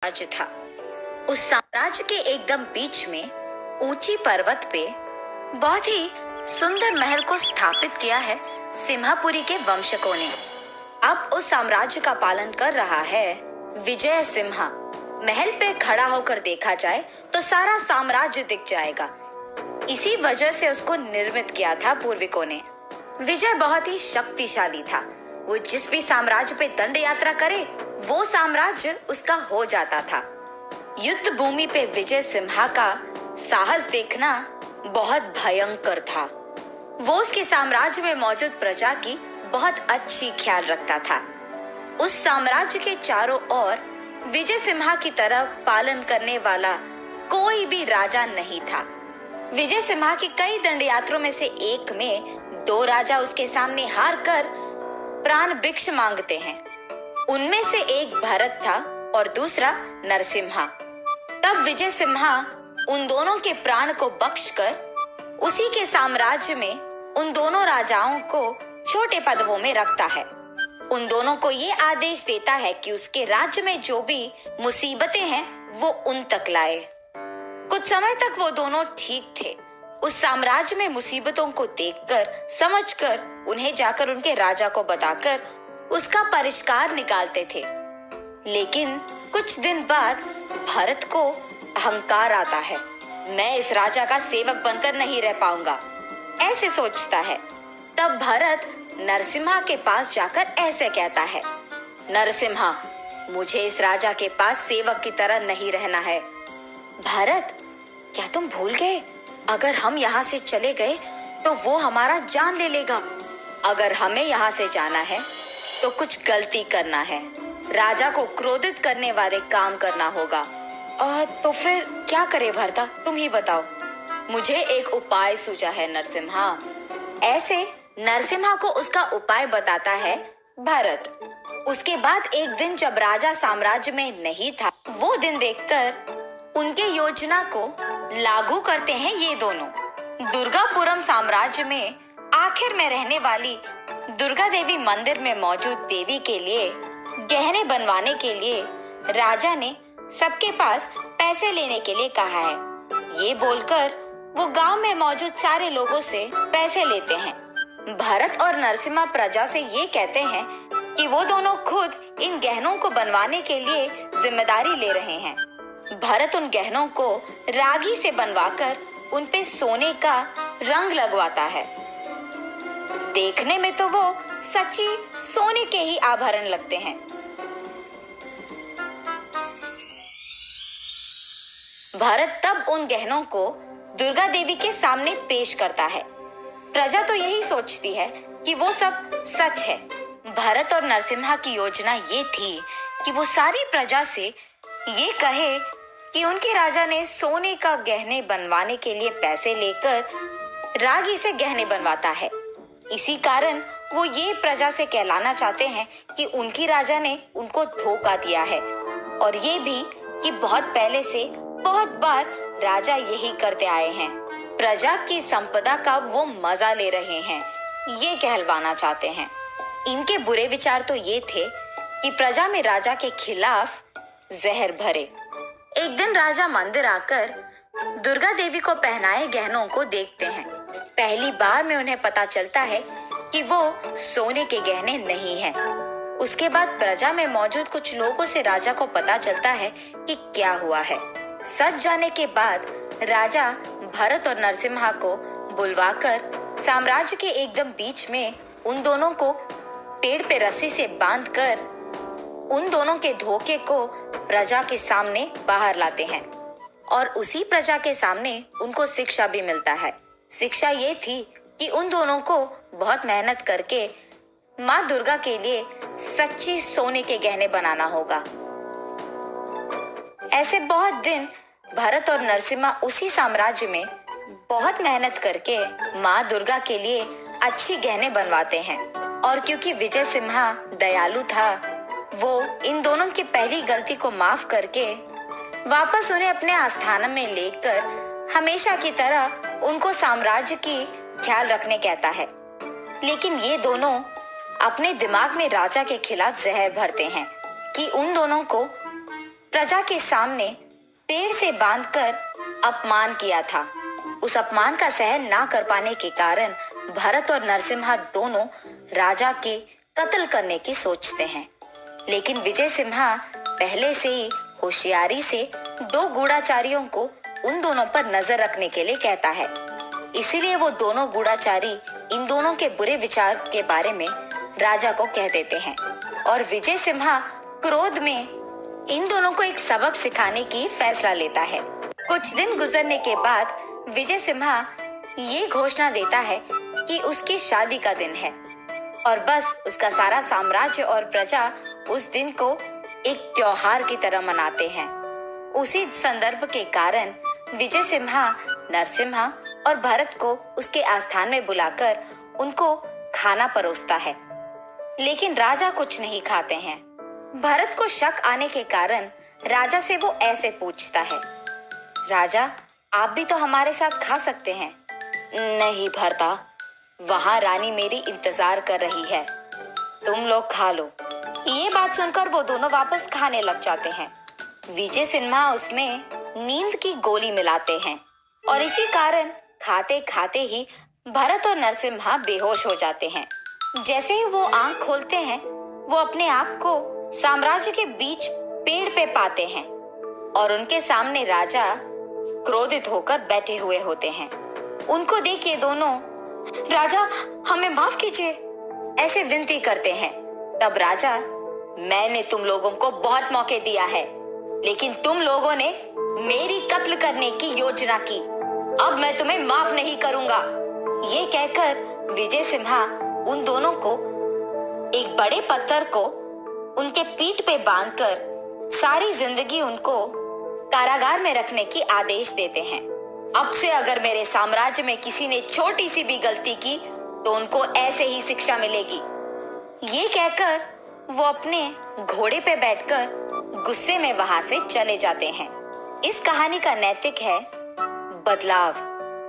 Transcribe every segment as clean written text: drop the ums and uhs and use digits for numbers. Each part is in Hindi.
राज्य था। उस साम्राज्य के एकदम बीच में ऊंची पर्वत पे बहुत ही सुंदर महल को स्थापित किया है सिम्हापुरी के वंशकों ने। अब उस साम्राज्य का पालन कर रहा है विजय सिम्हा। महल पे खड़ा होकर देखा जाए तो सारा साम्राज्य दिख जाएगा। इसी वजह से उसको निर्मित किया था पूर्विकों ने। विजय बहुत ही शक्तिशाली था। वो जिस भी साम्राज्य पे दंड यात्रा करे वो साम्राज्य उसका हो जाता था। युद्ध भूमि पे विजय सिम्हा का साहस देखना बहुत भयंकर था। वो उसके साम्राज्य में मौजूद प्रजा की बहुत अच्छी ख्याल रखता था। उस साम्राज्य के चारों ओर विजय सिम्हा की तरह पालन करने वाला कोई भी राजा नहीं था। विजय सिम्हा के कई दंडयात्रों में से एक में 2 राजा उसके सामने हार कर प्राण भिक्षा मांगते हैं। उनमें से एक भरत था और दूसरा नरसिम्हा। तब विजय सिम्हा उन दोनों के प्राण को बख्शकर उसी के साम्राज्य में उन दोनों राजाओं को छोटे पदवों में रखता है। उन दोनों को ये आदेश देता है कि उसके राज्य में जो भी मुसीबतें हैं वो उन तक लाए। कुछ समय तक वो दोनों ठीक थे। उस साम्राज्य में मुसीबतों को देखकर, समझकर, उन्हें जाकर उनके राजा को बताकर उसका परिष्कार निकालते थे। लेकिन कुछ दिन बाद भरत को अहंकार आता है। मैं इस राजा का सेवक बनकर नहीं रह पाऊंगा, ऐसे सोचता है। तब भरत नरसिम्हा के पास जाकर ऐसे कहता है, नरसिम्हा, मुझे इस राजा के पास सेवक की तरह नहीं रहना है। भरत, क्या तुम भूल गए? अगर हम यहाँ से चले गए तो वो हमारा जान ले लेगा। अगर हमें यहाँ से जाना है तो कुछ गलती करना है, राजा को क्रोधित करने वाले काम करना होगा। तो फिर क्या करे भरता, तुम ही बताओ। मुझे एक उपाय सूझा है नरसिम्हा। ऐसे नरसिम्हा को उसका उपाय बताता है भरत। उसके बाद एक दिन जब राजा साम्राज्य में नहीं था, वो दिन देखकर उनके योजना को लागू करते हैं ये दोनों। दुर्गापुरम साम्राज्य में आखिर में रहने वाली दुर्गा देवी मंदिर में मौजूद देवी के लिए गहने बनवाने के लिए राजा ने सबके पास पैसे लेने के लिए कहा है। ये बोलकर वो गांव में मौजूद सारे लोगों से पैसे लेते हैं। भरत और नरसिम्हा प्रजा से ये कहते हैं कि वो दोनों खुद इन गहनों को बनवाने के लिए जिम्मेदारी ले रहे हैं। भरत उन गहनों को रागी से बनवाकर उन पे सोने का रंग लगवाता है। देखने में तो वो सच्ची सोने के ही आभरण लगते हैं। भरत तब उन गहनों को दुर्गा देवी के सामने पेश करता है। प्रजा तो यही सोचती है कि वो सब सच है। भरत और नरसिम्हा की योजना ये थी कि वो सारी प्रजा से ये कहे कि उनके राजा ने सोने का गहने बनवाने के लिए पैसे लेकर रागी से गहने बनवाता है। इसी कारण वो ये प्रजा से कहलाना चाहते हैं कि उनकी राजा ने उनको धोखा दिया है, और ये भी कि बहुत पहले से बहुत बार राजा यही करते आए हैं। प्रजा की संपदा का वो मजा ले रहे हैं, ये कहलवाना चाहते हैं। इनके बुरे विचार तो ये थे कि प्रजा में राजा के खिलाफ जहर भरे। एक दिन राजा मंदिर आकर दुर्गा देवी को पहनाए गहनों को देखते हैं। पहली बार में उन्हें पता चलता है कि वो सोने के गहने नहीं हैं। उसके बाद प्रजा में मौजूद कुछ लोगों से राजा को पता चलता है कि क्या हुआ है। सच जाने के बाद राजा भरत और नरसिम्हा को बुलवाकर साम्राज्य के एकदम बीच में उन दोनों को पेड़ पे रस्सी से बांधकर उन दोनों के धोखे को प्रजा के सामने बाहर लाते हैं, और उसी प्रजा के सामने उनको शिक्षा भी मिलता है। शिक्षा ये थी कि उन दोनों को बहुत मेहनत करके माँ दुर्गा के लिए सच्ची सोने के गहने बनाना होगा। ऐसे बहुत दिन भरत और नरसिम्हा उसी साम्राज्य में बहुत मेहनत करके माँ दुर्गा के लिए अच्छी गहने बनवाते हैं। और क्योंकि विजय सिम्हा दयालु था, वो इन दोनों की पहली गलती को माफ करके वापस उन्हें अपने आस्थान में लेकर हमेशा की तरह उनको साम्राज्य की ख्याल रखने कहता है। लेकिन ये दोनों अपने दिमाग में राजा के खिलाफ जहर भरते हैं कि उन दोनों को प्रजा के सामने पेड़ से बांधकर अपमान किया था। उस अपमान का सहन ना कर पाने के कारण भरत और नरसिम्हा दोनों राजा के कत्ल करने की सोचते हैं। लेकिन विजय सिम्हा पहले से ही होशियारी से दो गूढ़ाचारियों को उन दोनों पर नजर रखने के लिए कहता है। इसीलिए वो दोनों गूढ़ाचारी इन दोनों के बुरे विचार के बारे में राजा को कह देते हैं और विजय सिम्हा क्रोध में इन दोनों को एक सबक सिखाने की फैसला लेता है। कुछ दिन गुजरने के बाद विजय सिम्हा ये घोषणा देता है कि उसकी शादी का दिन है और बस उसका सारा साम्राज्य और प्रजा उस दिन को एक त्योहार की तरह मनाते हैं। उसी संदर्भ के कारण विजय सिम्हा नरसिम्हा और भरत को उसके आस्थान में बुलाकर उनको खाना परोसता है, लेकिन राजा कुछ नहीं खाते हैं। भरत को शक आने के कारण राजा से वो ऐसे पूछता है, राजा आप भी तो हमारे साथ खा सकते हैं। नहीं भरता, वहां रानी मेरी इंतजार कर रही है, तुम लोग खा लो। ये बात सुनकर वो दोनों वापस खाने लग जाते हैं। विजय सिन्हा उसमें नींद की गोली मिलाते हैं और इसी कारण खाते खाते ही भरत और नरसिम्हा बेहोश हो जाते हैं। जैसे ही वो आंख खोलते हैं वो अपने आप को साम्राज्य के बीच पेड़ पे पाते हैं और उनके सामने राजा क्रोधित होकर बैठे हुए होते हैं। उनको देख ये दोनों, राजा हमें माफ कीजिए, ऐसे विनती करते हैं। तब राजा, मैंने तुम लोगों को बहुत मौके दिया है, लेकिन तुम लोगों ने मेरी कत्ल करने की योजना की, अब मैं तुम्हें माफ नहीं करूंगा। ये कहकर विजय सिम्हा उन दोनों को एक बड़े पत्थर को उनके पीठ पे बांधकर सारी जिंदगी उनको कारागार में रखने की आदेश देते हैं। अब से अगर मेरे साम्राज्य में किसी ने छोटी सी भी गलती की तो उनको ऐसे ही शिक्षा मिलेगी। ये कहकर वो अपने घोड़े पे बैठकर गुस्से में वहां से चले जाते हैं। इस कहानी का नैतिक है बदलाव।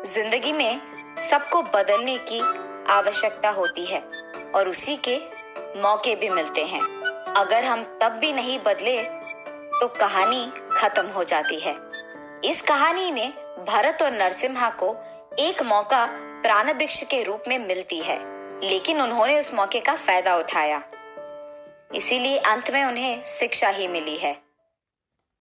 जिंदगी में सबको बदलने की आवश्यकता होती है और उसी के मौके भी मिलते हैं। अगर हम तब भी नहीं बदले तो कहानी खत्म हो जाती है। इस कहानी में भरत और नरसिम्हा को एक मौका प्राणभिक्षा के रूप में मिलती है, लेकिन उन्होंने उस मौके का फायदा उठाया, इसीलिए अंत में उन्हें शिक्षा ही मिली है।